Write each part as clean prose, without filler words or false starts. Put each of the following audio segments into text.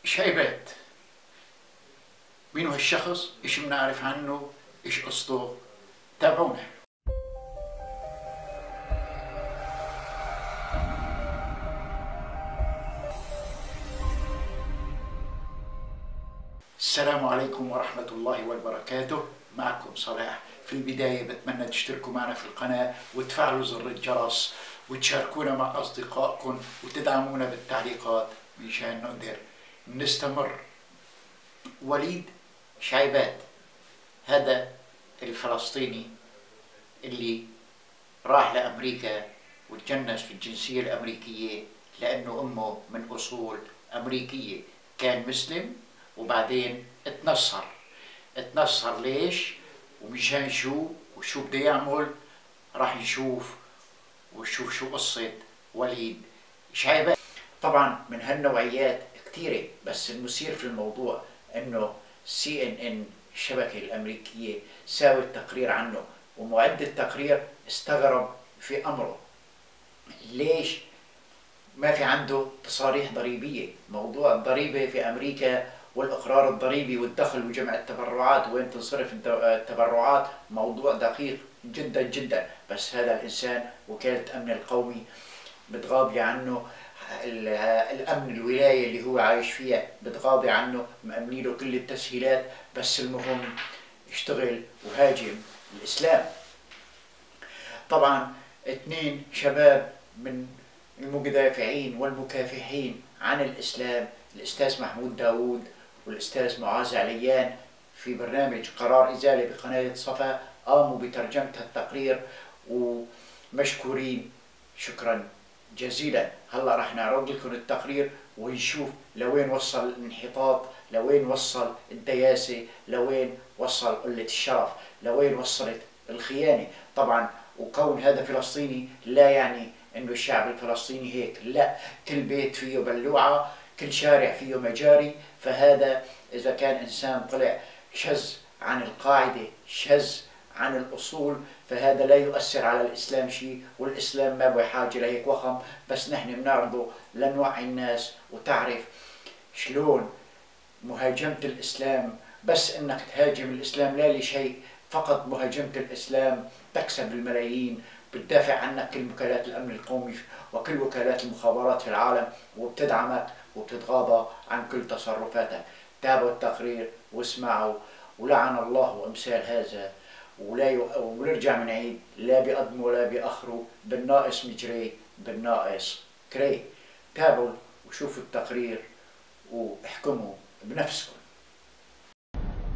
شايبات. مين هو الشخص؟ ايش بنعرف عنه؟ ايش قصته؟ تابعونا. السلام عليكم ورحمة الله وبركاته. معكم صلاح. في البداية بتمنى تشتركوا معنا في القناة وتفعلوا زر الجرس وتشاركونا مع أصدقائكم وتدعمونا بالتعليقات مشان نقدر نستمر. وليد شايبات هذا الفلسطيني اللي راح لأمريكا وتجنس في الجنسية الأمريكية لأنه أمه من أصول أمريكية. كان مسلم وبعدين اتنصر ليش ومشان شو وشو بده يعمل؟ راح نشوف ونشوف شو قصة وليد شايبات. طبعا من هالنوعيات كثيرة، بس المثير في الموضوع انه CNN الشبكة الامريكية ساوت تقرير عنه، ومعد التقرير استغرب في امره. ليش ما في عنده تصاريح ضريبية؟ موضوع الضريبة في امريكا والاقرار الضريبي والدخل وجمع التبرعات وين تنصرف التبرعات موضوع دقيق جدا جدا، بس هذا الانسان وكالة الامن القومي بتغاضي عنه. الامن الولاية اللي هو عايش فيها بتغاضي عنه، مأمنين له كل التسهيلات، بس المهم يشتغل وهاجم الاسلام. طبعا 2 شباب من المدافعين والمكافحين عن الاسلام، الاستاذ محمود داوود والاستاذ معاذ عليان، في برنامج قرار ازالة بقناة صفا قاموا بترجمة التقرير ومشكورين شكرا جزيلا. هلا راح نعرض لكم التقرير ونشوف لوين وصل الانحطاط، لوين وصل الدياسة، لوين وصل قلة الشرف، لوين وصلت الخيانة. طبعا وكون هذا فلسطيني لا يعني انه الشعب الفلسطيني هيك، لا، كل بيت فيه بلوعة، كل شارع فيه مجاري. فهذا اذا كان انسان طلع شذ عن القاعدة، شذ عن الأصول، فهذا لا يؤثر على الإسلام شيء، والإسلام ما بحاجة لهيك وخم. بس نحن بنعرضه لنوعي الناس وتعرف شلون مهاجمة الإسلام، بس إنك تهاجم الإسلام لا لشيء، فقط مهاجمة الإسلام تكسب الملايين. بتدافع عنك كل وكالات الأمن القومي وكل وكالات المخابرات في العالم، وبتدعمك وبتتغاضى عن كل تصرفاتك. تابعوا التقرير واسمعوا، ولعن الله أمثال هذا. ونرجع من عيد لا بقدمه ولا بأخره، بالناقص مجري بالناقص كري. تابعوا وشوفوا التقرير واحكموا بنفسكم.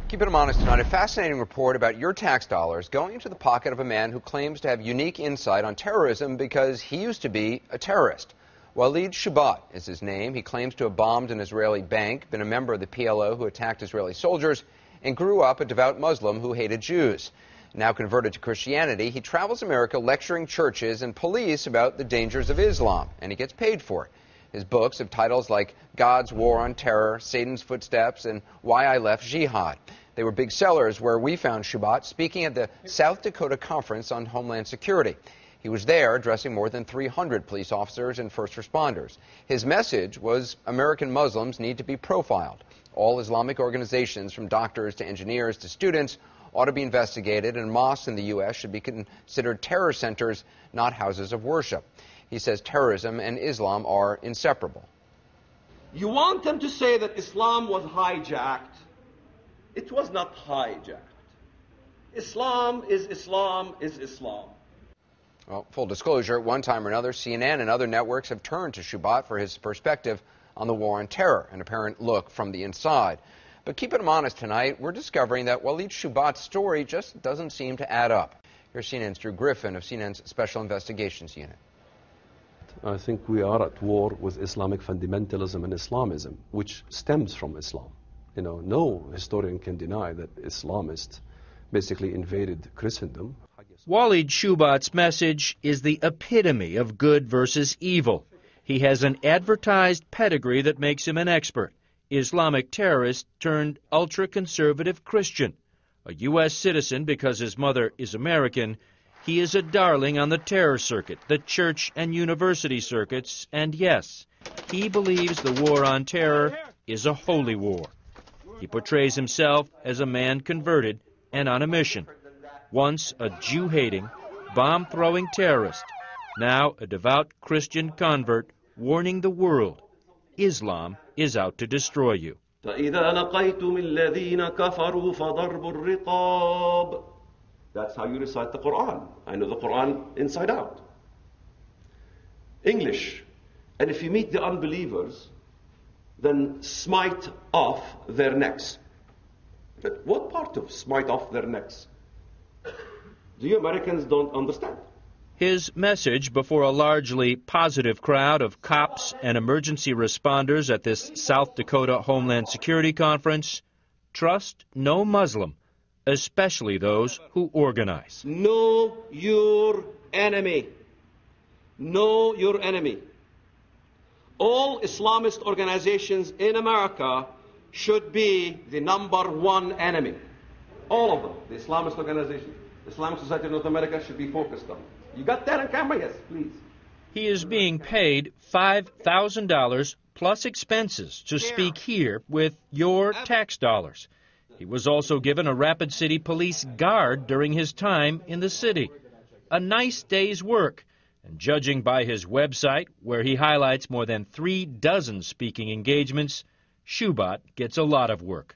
Keep it honest tonight. A fascinating report about your tax dollars going into the pocket of a man who claims to have unique insight on terrorism because he used to be a terrorist. Walid Shubat is his name. He claims to have bombed an Israeli bank, been a member of the PLO who attacked Israeli soldiers, and grew up a devout Muslim who hated Jews. Now converted to Christianity, he travels America lecturing churches and police about the dangers of Islam, and he gets paid for it. His books have titles like God's War on Terror, Satan's Footsteps, and Why I Left Jihad. They were big sellers where we found Shubat speaking at the South Dakota Conference on Homeland Security. He was there addressing more than 300 police officers and first responders. His message was American Muslims need to be profiled. All Islamic organizations, from doctors to engineers to students, ought to be investigated, and mosques in the U.S. should be considered terror centers, not houses of worship. He says terrorism and Islam are inseparable. You want them to say that Islam was hijacked. It was not hijacked. Islam is Islam is Islam. Well, full disclosure, at one time or another, CNN and other networks have turned to Shubat for his perspective on the war on terror, an apparent look from the inside. But keeping him honest tonight, we're discovering that Walid Shubat's story just doesn't seem to add up. Here's CNN's Drew Griffin of CNN's Special Investigations Unit. I think we are at war with Islamic fundamentalism and Islamism, which stems from Islam. You know, no historian can deny that Islamists basically invaded Christendom. Walid Shubat's message is the epitome of good versus evil. He has an advertised pedigree that makes him an expert. Islamic terrorist turned ultra-conservative Christian. A U.S. citizen because his mother is American, he is a darling on the terror circuit, the church and university circuits, and yes, he believes the war on terror is a holy war. He portrays himself as a man converted and on a mission. Once a Jew-hating, bomb-throwing terrorist, now a devout Christian convert warning the world, Islam is out to destroy you. فإذا لقيتم الذين كفروا فضربوا الرقاب. That's how you recite the Quran. I know the Quran inside out. English. And if you meet the unbelievers, then smite off their necks. But what part of smite off their necks? The Americans don't understand. His message before a largely positive crowd of cops and emergency responders at this South Dakota Homeland Security Conference: trust no Muslim, especially those who organize. Know your enemy. Know your enemy. All Islamist organizations in America should be the #1 enemy. All of them, the Islamist organizations. Islamic Society of North America should be focused on. You got that on camera? Yes, please. He is being paid $5,000 plus expenses to speak here with your tax dollars. He was also given a Rapid City police guard during his time in the city. A nice day's work. And judging by his website, where he highlights more than 36 speaking engagements, Shubat gets a lot of work.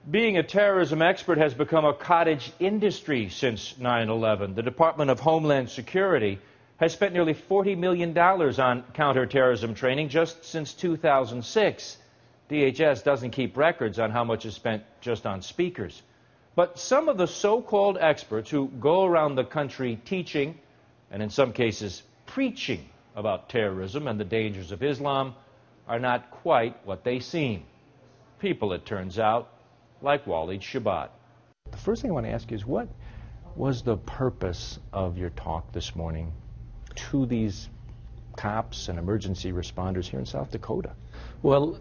Being a terrorism expert has become a cottage industry since 9/11. The Department of Homeland Security has spent nearly $40 million on counterterrorism training just since 2006. DHS doesn't keep records on how much is spent just on speakers. But some of the so-called experts who go around the country teaching, and in some cases preaching, about terrorism and the dangers of Islam are not quite what they seem. People, it turns out, like Walid Shubat. The first thing I want to ask you is, what was the purpose of your talk this morning to these cops and emergency responders here in South Dakota? Well,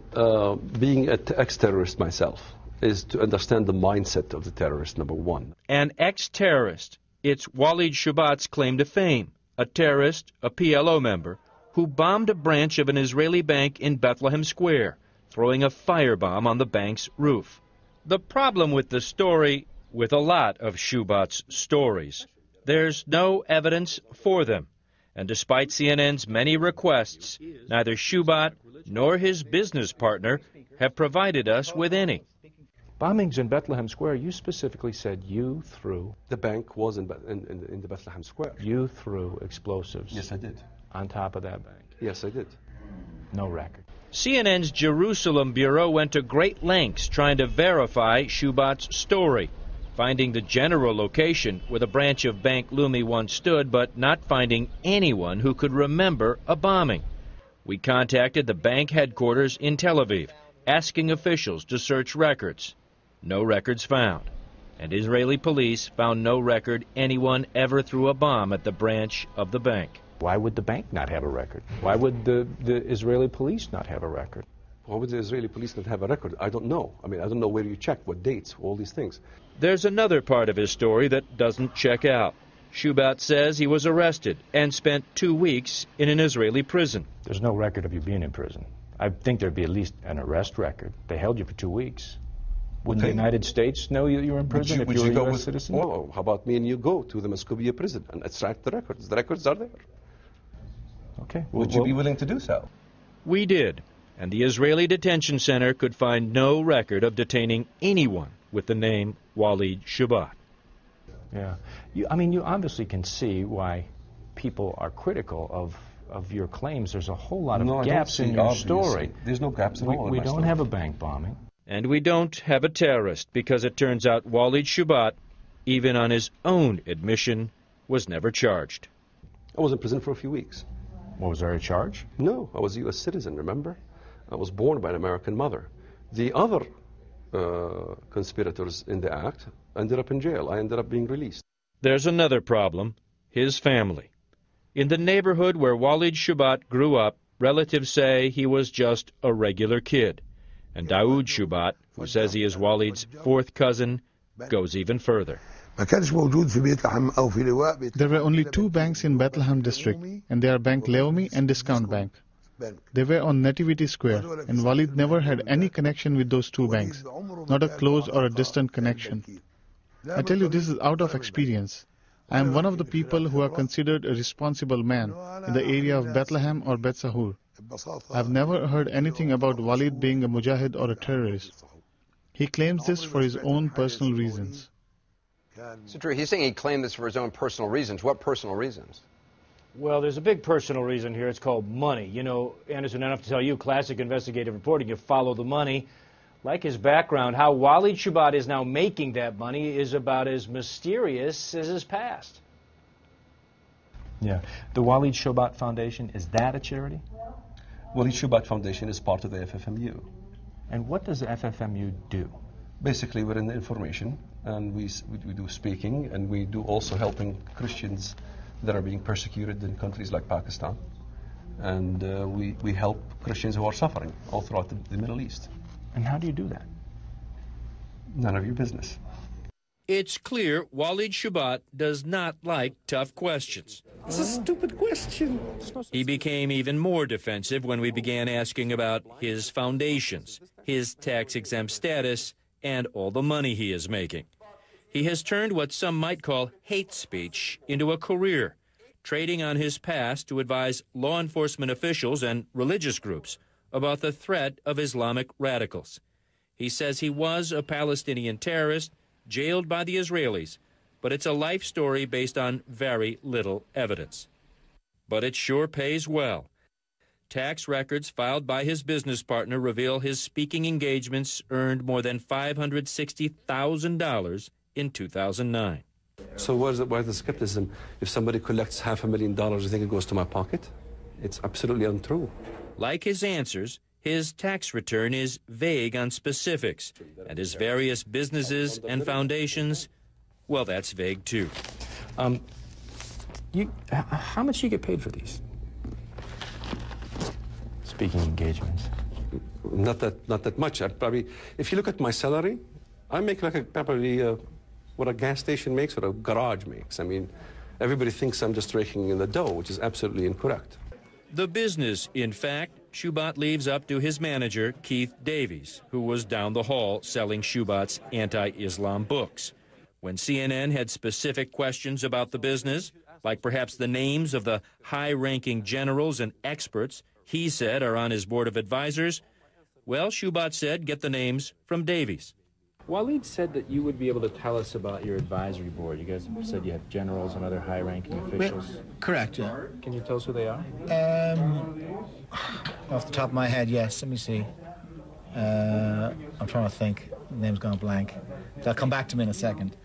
being an ex-terrorist myself is to understand the mindset of the terrorist, #1. An ex-terrorist. It's Walid Shubat's claim to fame. A terrorist, a PLO member, who bombed a branch of an Israeli bank in Bethlehem Square, throwing a firebomb on the bank's roof. The problem with the story, with a lot of Shubat's stories, there's no evidence for them. And despite CNN's many requests, neither Shubat nor his business partner have provided us with any. Bombings in Bethlehem Square, you specifically said you threw... The bank was in the Bethlehem Square. You threw explosives. Yes, I did. On top of that bank. Yes, I did. No record. CNN's Jerusalem bureau went to great lengths trying to verify Shubat's story, finding the general location where the branch of Bank Leumi once stood, but not finding anyone who could remember a bombing. We contacted the bank headquarters in Tel Aviv, asking officials to search records. No records found. And Israeli police found no record anyone ever threw a bomb at the branch of the bank. Why would the bank not have a record? Why would the Israeli police not have a record? Why would the Israeli police not have a record? I don't know. I mean, I don't know where you check, what dates, all these things. There's another part of his story that doesn't check out. Shubat says he was arrested and spent 2 weeks in an Israeli prison. There's no record of you being in prison. I think there'd be at least an arrest record. They held you for 2 weeks. Wouldn't the United States know you were in prison if you were a U.S. citizen? Well, how about me and you go to the Muscovia prison and extract the records? The records are there. Okay. Would you be willing to do so? We did, and the Israeli detention center could find no record of detaining anyone with the name Walid Shubat. Yeah. I mean, you obviously can see why people are critical of your claims. There's a whole lot of gaps in your story. There's no gaps at all. We don't have a bank bombing. And we don't have a terrorist, because it turns out Walid Shubat, even on his own admission, was never charged. I was in prison for a few weeks. What, was there a charge? No, I was a U.S. citizen, remember? I was born by an American mother. The other conspirators in the act ended up in jail. I ended up being released. There's another problem: his family. In the neighborhood where Walid Shubat grew up, relatives say he was just a regular kid. And Daoud Shubat, who says he is Walid's fourth cousin, goes even further. There were only 2 banks in Bethlehem district, and they are Bank Leumi and Discount Bank. They were on Nativity Square, and Walid never had any connection with those two banks, not a close or a distant connection. I tell you, this is out of experience. I am one of the people who are considered a responsible man in the area of Bethlehem or Beth Sahur. I've never heard anything about Walid being a mujahid or a terrorist. He claims this for his own personal reasons. So, Drew, he's saying he claimed this for his own personal reasons. What personal reasons? Well, there's a big personal reason here. It's called money. You know, Anderson, I don't have to tell you, classic investigative reporting, you follow the money. Like his background, how Walid Shoebat is now making that money is about as mysterious as his past. Yeah. The Walid Shoebat Foundation, is that a charity? Walid Shoebat Foundation is part of the FFMU. And what does the FFMU do? Basically, we're in the information, and we do speaking, and we do also helping Christians that are being persecuted in countries like Pakistan. And we help Christians who are suffering all throughout the Middle East. And how do you do that? None of your business. It's clear Walid Shoebat does not like tough questions. It's a stupid question. He became even more defensive when we began asking about his foundations, his tax-exempt status, and all the money he is making. He has turned what some might call hate speech into a career, trading on his past to advise law enforcement officials and religious groups about the threat of Islamic radicals. He says he was a Palestinian terrorist jailed by the Israelis, but it's a life story based on very little evidence. But it sure pays well. Tax records filed by his business partner reveal his speaking engagements earned more than $560,000 in 2009. So why the skepticism? If somebody collects $500,000, you think it goes to my pocket? It's absolutely untrue. Like his answers, his tax return is vague on specifics, and his various businesses and foundations, well, that's vague too. How much do you get paid for these speaking engagements? Not that much. Probably, if you look at my salary, I make like probably what a gas station makes or a garage makes. I mean, everybody thinks I'm just raking in the dough, which is absolutely incorrect. The business, in fact, Shoebat leaves up to his manager, Keith Davies, who was down the hall selling Shoebat's anti-Islam books. When CNN had specific questions about the business, like perhaps the names of the high-ranking generals and experts he said are on his board of advisors, well, Shoebat said get the names from Davies. Walid said that you would be able to tell us about your advisory board. You guys said you have generals and other high-ranking officials. Correct, yeah. Can you tell us who they are? Off the top of my head, yes. Let me see. I'm trying to think. The name's gone blank. They'll come back to me in a second.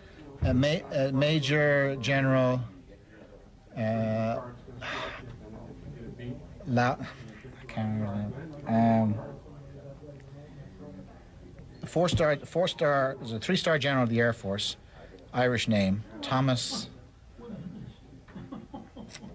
Major General I can't remember his name. There's a three-star general of the Air Force, Irish name, Thomas.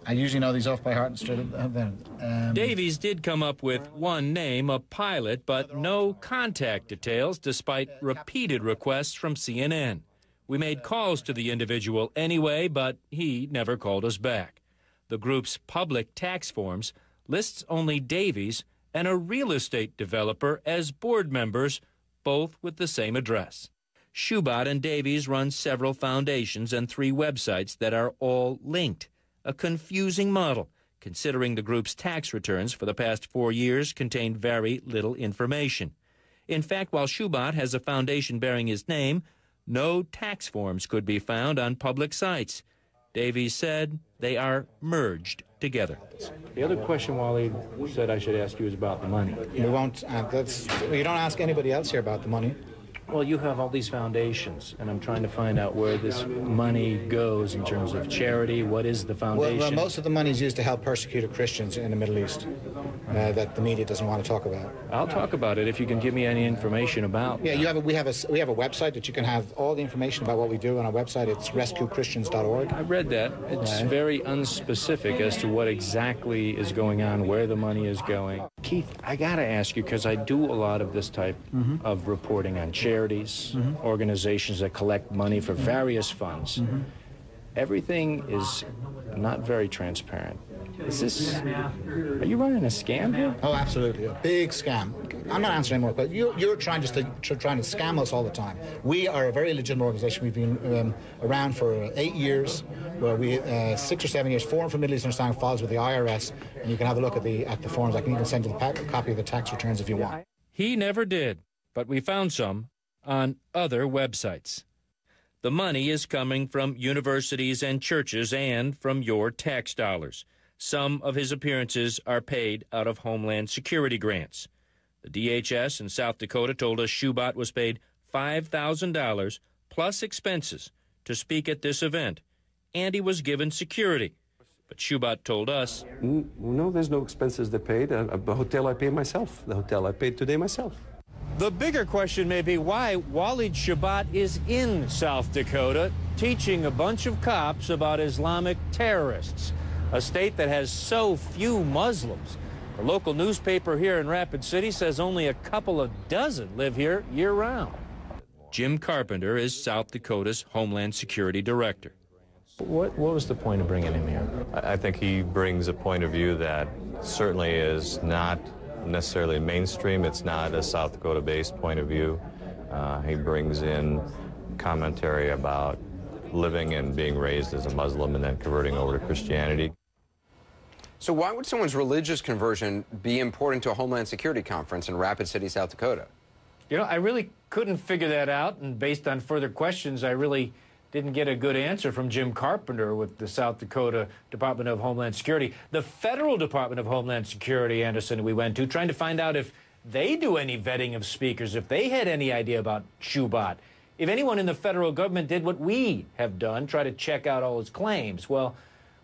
I usually know these off by heart and straight up. Davies did come up with one name, a pilot, but no contact details despite repeated requests from CNN. We made calls to the individual anyway, but he never called us back. The group's public tax forms lists only Davies and a real estate developer as board members, both with the same address. Shoebat and Davies run several foundations and 3 websites that are all linked. A confusing model, considering the group's tax returns for the past 4 years contain very little information. In fact, while Shoebat has a foundation bearing his name, no tax forms could be found on public sites. Davies said they are merged together. The other question Walid said I should ask you is about the money. We won't. You don't ask anybody else here about the money. Well, you have all these foundations, and I'm trying to find out where this money goes in terms of charity. What is the foundation? Well, most of the money is used to help persecuted Christians in the Middle East that the media doesn't want to talk about. I'll talk about it if you can give me any information about. Yeah, we have a website that you can have all the information about what we do on our website. It's rescuechristians.org. I read that. It's very unspecific as to what exactly is going on, where the money is going. Keith, I got to ask you, because I do a lot of this type of reporting on charities, organizations that collect money for various funds. everything is not very transparent. Are you running a scam here? Oh, absolutely, a big scam. I'm not answering more questions. You're trying to scam us all the time. We are a very legitimate organization. We've been around for 8 years, where we 6 or 7 years, Forum for Middle Eastern Understanding files with the IRS, and you can have a look at the forms. I can even send you a copy of the tax returns if you want. He never did, but we found some on other websites. The money is coming from universities and churches and from your tax dollars. Some of his appearances are paid out of Homeland Security grants. The DHS in South Dakota told us Shubat was paid $5,000 plus expenses to speak at this event, and he was given security. But Shubat told us, No, there's no expenses they paid. The hotel I pay myself. The hotel I paid today myself. the bigger question may be why Walid Shubat is in South Dakota teaching a bunch of cops about Islamic terrorists, a state that has so few Muslims. The local newspaper here in Rapid City says only a couple of dozen live here year-round. Jim Carpenter is South Dakota's Homeland Security Director. What was the point of bringing him here? I think he brings a point of view that certainly is not necessarily mainstream. It's not a South Dakota-based point of view. He brings in commentary about living and being raised as a Muslim and then converting over to Christianity. So why would someone's religious conversion be important to a Homeland Security conference in Rapid City, South Dakota? You know, I really couldn't figure that out, and based on further questions, I really didn't get a good answer from Jim Carpenter with the South Dakota Department of Homeland Security. The Federal Department of Homeland Security, Anderson, we went to, trying to find out if they do any vetting of speakers, if they had any idea about Shubat, if anyone in the federal government did what we have done, try to check out all his claims. Well,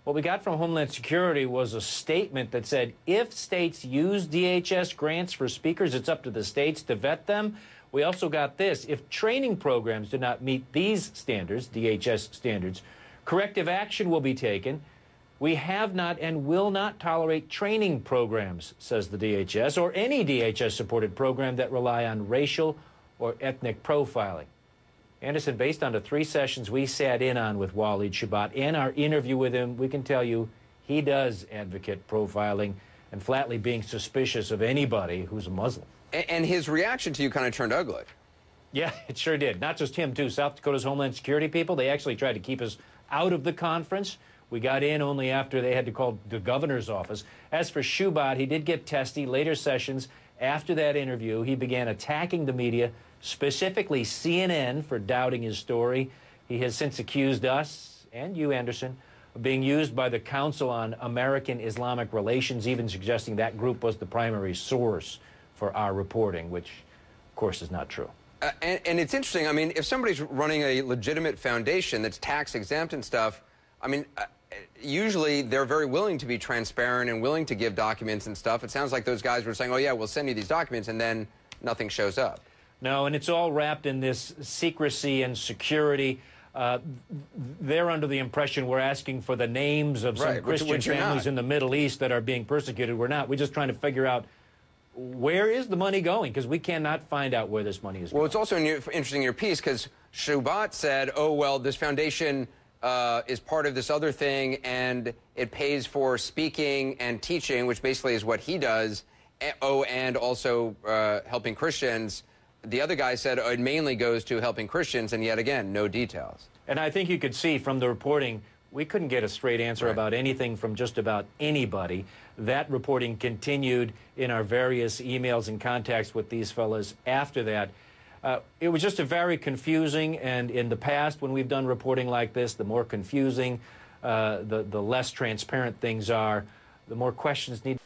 what we got from Homeland Security was a statement that said if states use DHS grants for speakers, it's up to the states to vet them. We also got this: if training programs do not meet these standards, DHS standards, corrective action will be taken. We have not and will not tolerate training programs, says the DHS, or any DHS-supported program that rely on racial or ethnic profiling. Anderson, based on the 3 sessions we sat in on with Walid Shubat and our interview with him, we can tell you he does advocate profiling and flatly being suspicious of anybody who's a Muslim. And his reaction to you kind of turned ugly. Yeah, it sure did. Not just him, too. South Dakota's Homeland Security people, they actually tried to keep us out of the conference. We got in only after they had to call the governor's office. As for Shubat, he did get testy. Later sessions, after that interview, he began attacking the media, specifically CNN, for doubting his story. He has since accused us, and you, Anderson, of being used by the Council on American Islamic Relations, even suggesting that group was the primary source for our reporting, which, of course, is not true. And it's interesting. I mean, if somebody's running a legitimate foundation that's tax-exempt and stuff, I mean, usually they're very willing to be transparent and willing to give documents and stuff. It sounds like those guys were saying, oh, yeah, we'll send you these documents, and then nothing shows up. No, and it's all wrapped in this secrecy and security. They're under the impression we're asking for the names of some Christian families in the Middle East that are being persecuted. We're not. We're just trying to figure out where is the money going, because we cannot find out where this money is going. Well, it's also interesting in your piece, because Shubat said, oh, well, this foundation is part of this other thing, and it pays for speaking and teaching, which basically is what he does, and also helping Christians. The other guy said it mainly goes to helping Christians, and yet again, no details. And I think you could see from the reporting, we couldn't get a straight answer about anything from just about anybody. That reporting continued in our various emails and contacts with these fellas after that. It was just a very confusing, and in the past when we've done reporting like this, the more confusing, the less transparent things are, the more questions need.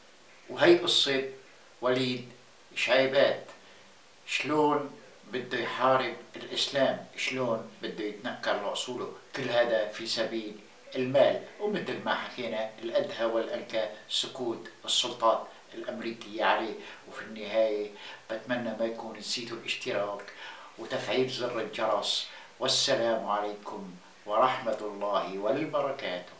وهي قصة وليد شعيبات، شلون بده يحارب الإسلام، شلون بده يتنكر لأصوله، كل هذا في سبيل المال. ومثل ما حكينا الأدهى والألكى سكوت السلطات الأمريكية عليه. وفي النهاية بتمنى ما يكون نسيتوا الاشتراك وتفعيل زر الجرس. والسلام عليكم ورحمة الله وبركاته.